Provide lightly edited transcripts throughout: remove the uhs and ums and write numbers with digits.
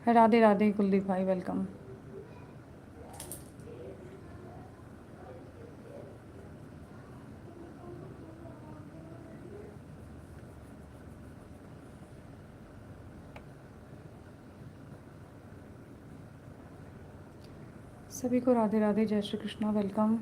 राधे राधे कुलदीप भाई, वेलकम। सभी को राधे राधे, जय श्री कृष्णा, वेलकम।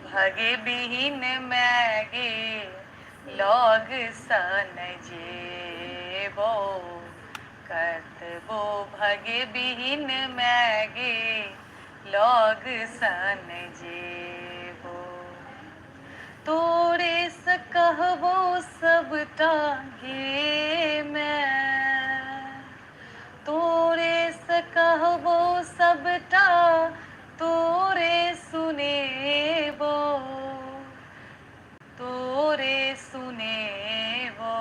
भगे बिहीन मैगे लॉग सन जेबो कतबो भगे बिहीन मैगे लॉग सन जेबो तोरे से कहबो सबटा गे मैं, तोरे से कहबो सबटा तोरे सुनेबो, तोरे सुनेबो,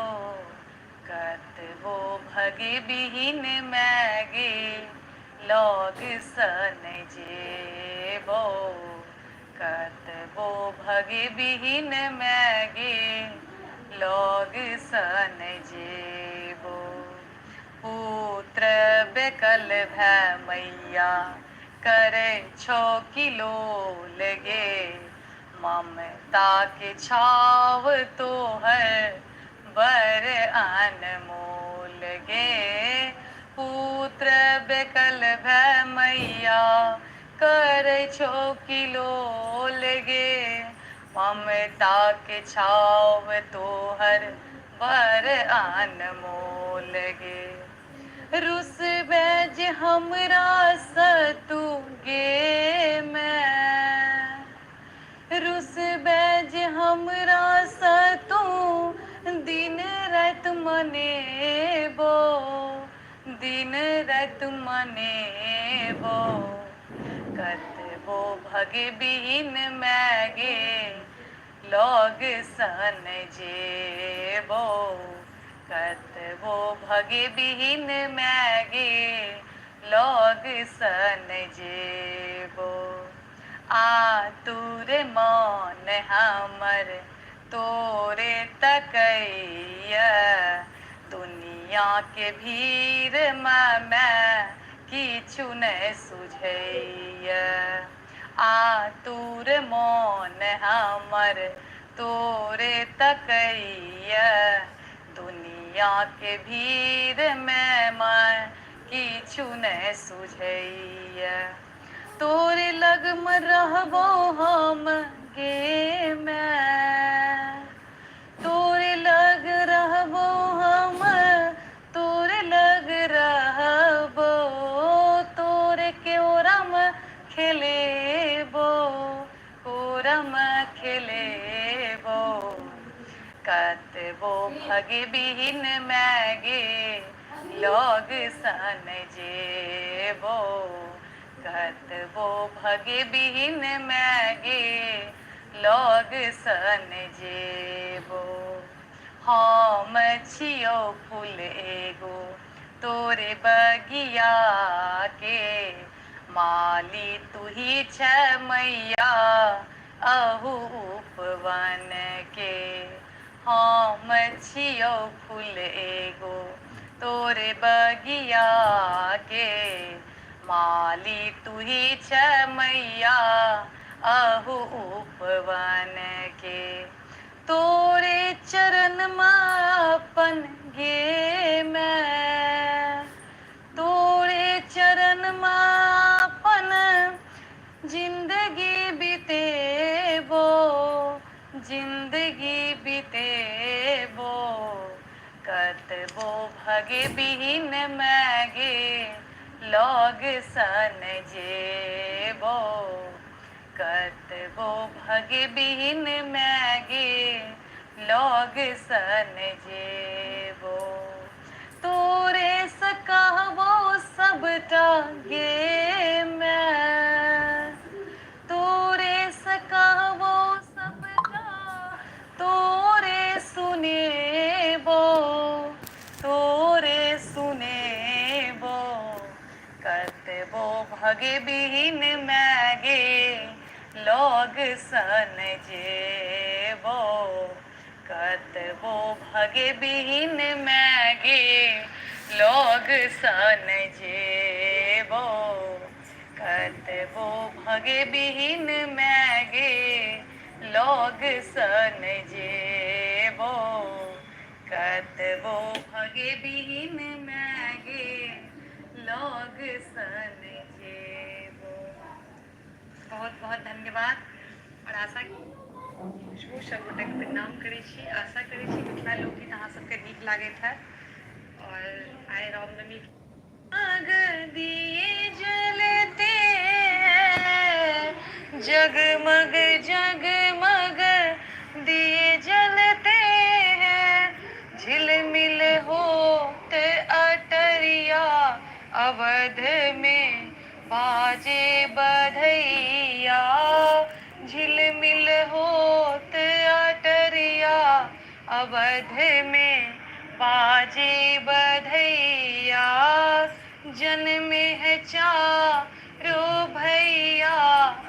कतबो भगे बिहीन मैगे लग सन जेबो, कतबो भगे बिहीन मैगे लग सन जेबो। पुत्र बेकल भै मैया करे छो किलो लगे, ममता के छाव तो है बर अनमोल गे। पुत्र बेकल भै मैया करे छो किलो लगे, ममता के छाव तो हर बर अनमोल गे। रुस बैज हमरा सतु गे मैं, रुस बैज हमरा सतु दिन रात मनेबो, दिन रात मनेबो, कतबो भगे बिहीन मैगे लग सन जेबो, कतबो भगे बिहीन मैगे लग सन जेबो। आतुर मन हमर तोरे तकैया, दुनिया के भीड़ में मैं किछु नहीं सुझैया। आतुर मन हमर तोरे तकैया, दुनिया के भीड़ में मैं किछु नहीं सुझैया। तोरे लग में रहबो हम गे मैं, तोरे लग रहबो हम, तोरे लग रहबो, तोरे के ओरम खेलेबो, ओरम खेलेबो, कतबो भगे बिहीन मैगे लग सन जेबो, कतबो भगे बिहीन मैगे लग सन जेबो। हम छियो फूल एगो तोरे बगिया के, माली तुही छ मैया अहू उपवन के। हम छियो फूल एगो तोरे बगिया के, माली तुही छ मैया अहू उपवन के। तोरे चरण अपन गे मैं, तोरे चरण अपन जिंदगी बितेबो, जिंदगी बितेबो, कतबो भगे बिहीन मैगे लग सन जेबो, कतबो भगे बिहीन मैगे लग सन जेबो। तोरे से कहबो सबटा गे मैं, तोरे से कहबो सबटा तोरे सुनेबो, तोरे सुनेबो, कतबो भगे बिहीन मैगे लग सन जेबो, कतबो भगे बिहीन मैगे लग सन जेबो, कतबो भगे बिहीन मैगे लग सन जेबो, कतबो भगे बिहीन मैगे लग सन जेबो। बहुत बहुत धन्यवाद। और आशा खुशबू सबगोटे के प्रणाम करै छी। आशा करै छी मिथिला लोकगीत अहाँ सबके नीक लागैत है। और आइ रामनवमी आग दिए जलते हैं, जगमग जगमग अवध में बाजे बधैया, जन्मे है चारो भैया।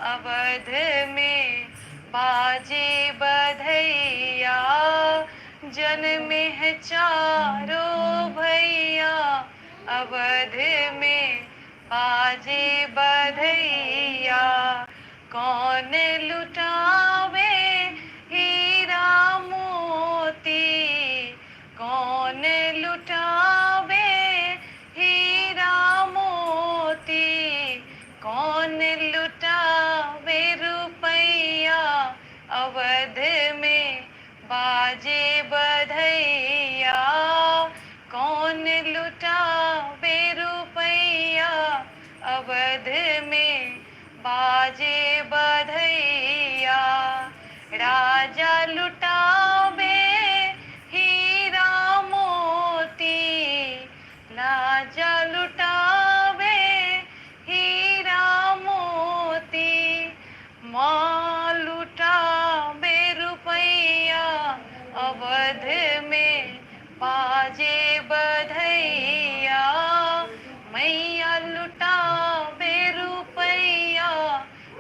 अवध में बाजे बधैया, जन्मे है चारो भैया। अवध में बाजे बधैया, कौन लुटावे हीरा मोती, कौन लुटावे हीरा मोती, कौन लुटावे रुपैया। अवध में बाजे बधैया, कौन लुटावे रुपैया। अवध में बाजे बधैया, राजा लुटावे हीरा मोती, राजा लुटावे हीरा मोती, माँ लुटावे रुपैया। अवध में बाजे बधैया, मैया लुटावे रुपैया।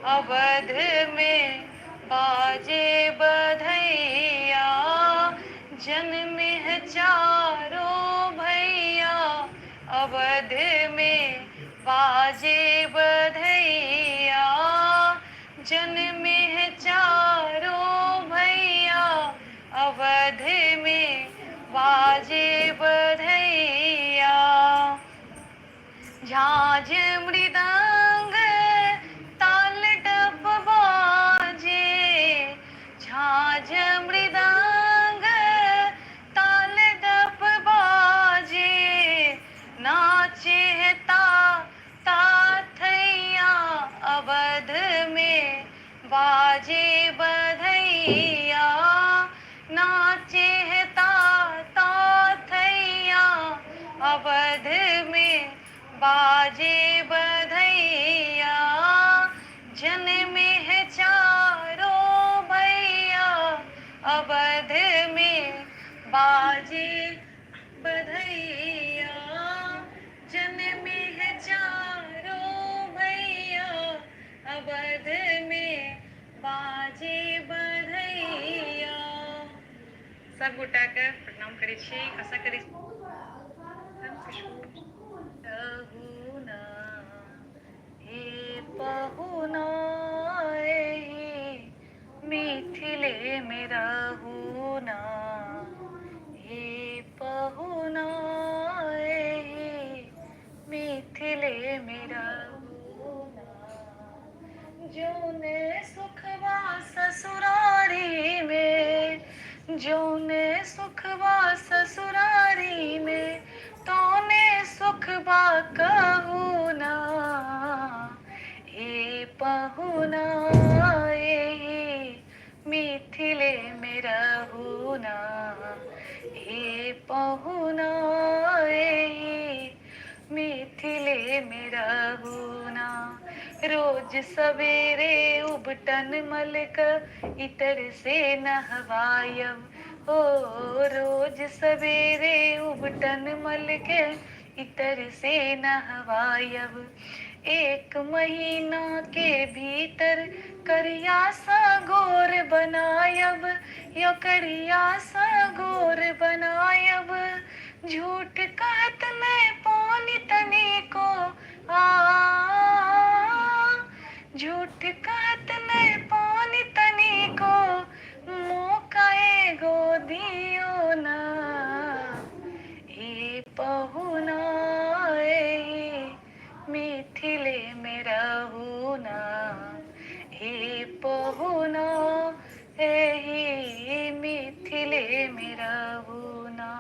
अवध में बाजे बधैया, जन्मे है चारो भैया। अवध में बाजे बधैया, जन्मे है चारो भैया। अवध में बाजे बधैया, झांझ मृदंग ताल डप बाजे, झांझ मृदंग ताल डप बाजे, नाचे है ताथैया। अवध में बाजे बधैया, नाचे है ताथैया। अवध में बाजे बधैया, जन्मे है चारो भैया। अवध में बाजे बधैया, जन्मे है चारो भैया। अवध में बाजे बधैया। सब गोटाके प्रणाम करै छी, आशा करै छी पहुना हे पहुना मिथिले में रहूना, हे पहुना मिथिले में रहूना। जौने सुखवा ससुरारी में, जौने सुखवा ससुरारी में, तौने सुखवा कहूना। हे पहुना मिथिले में रहूना, हे पहुना मिथिले में रहूना। रोज सवेरे उबटन मलक इतर से नहवायब, ओ रोज सवेरे उबटन मलक इतर से नहवायब। एक महीना के भीतर करिया सा गोर बनायब, यो करिया सा गोर बनायब। झूठ कहत मैं पानी तनी को झूठ कहत मैं पानी तनी को, मौका एगो दियो ना। हे पहुना मिथिले में रहूना, हे पहुना मिथिले में रहूना।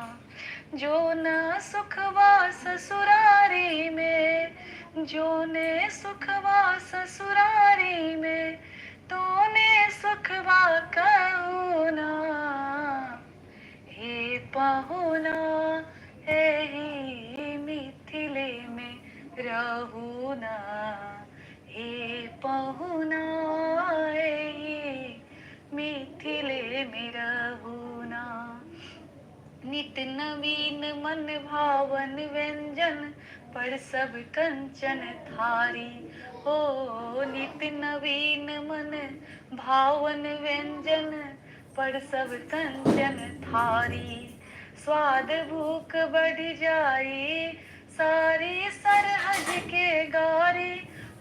जो न सुखवा ससुरारी में, जो ने सुखवा ससुरारी में, तूने सुखवा कहूना। हे पहुना मिथिले में रहूना, हे पहुना मिथिले में रहूना। नित नवीन मन भावन व्यंजन पर सब कंचन थारी। हो नित नवीन मन भावन व्यंजन पर सब कंचन थारी। स्वाद भूख बढ़ जाई सारी सरहज के गारी।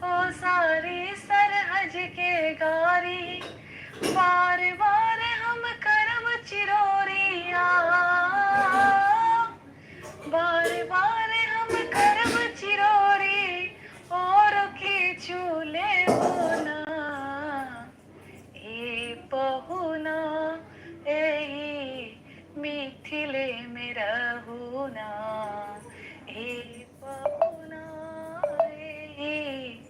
ओ सारी सरहज के गारी। बार बार हम करम चिरोरिया, बार बार हम करम चिरोरी और की चूले होना। ए पहुना एही मिथिले में रहूना। ए पहुना एही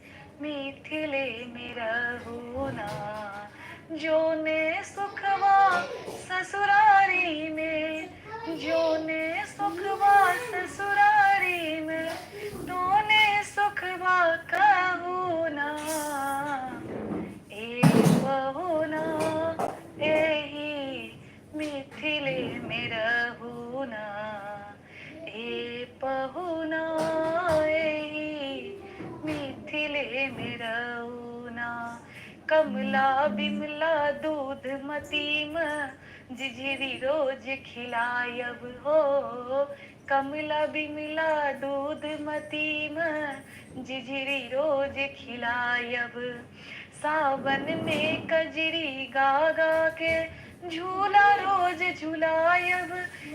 मिथिले में रहूना। जो ने सुखवा ससुरारी में, जो ने सुखवा ससुरारी में, तो ने सुखवा कहूना। ए पहुना एही मिथिले में रहूना। ए पहुना एही मिथिले में रहूना। कमला बिमला दूध मतीम जिझिरी रोज खिलायब। हो कमला बिमला दूध मतीम जिझिरी रोज खिलायब। सावन में कजरी गा गा के झूला रोज झुलायब।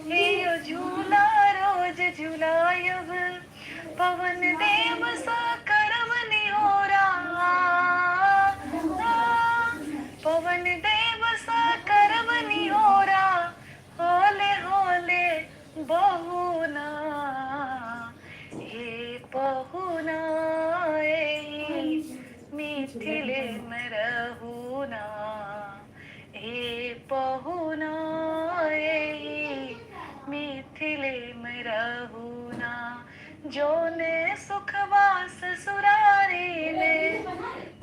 हे झूला रोज झुलायब। पवन देव सा करम निहोरा, पवन देव सा करम निहोरा। होले होले बहुना। हे पहुना एही मिथिले में रहूना। हे पहुना एही मिथिले में रहूना। जो ने सुखवा ससुरारी में,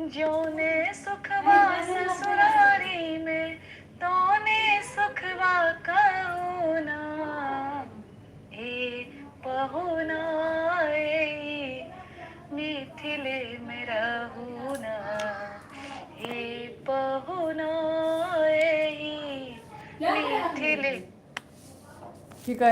जो ने सुखवा ससुरारी में, तो ने सुखवा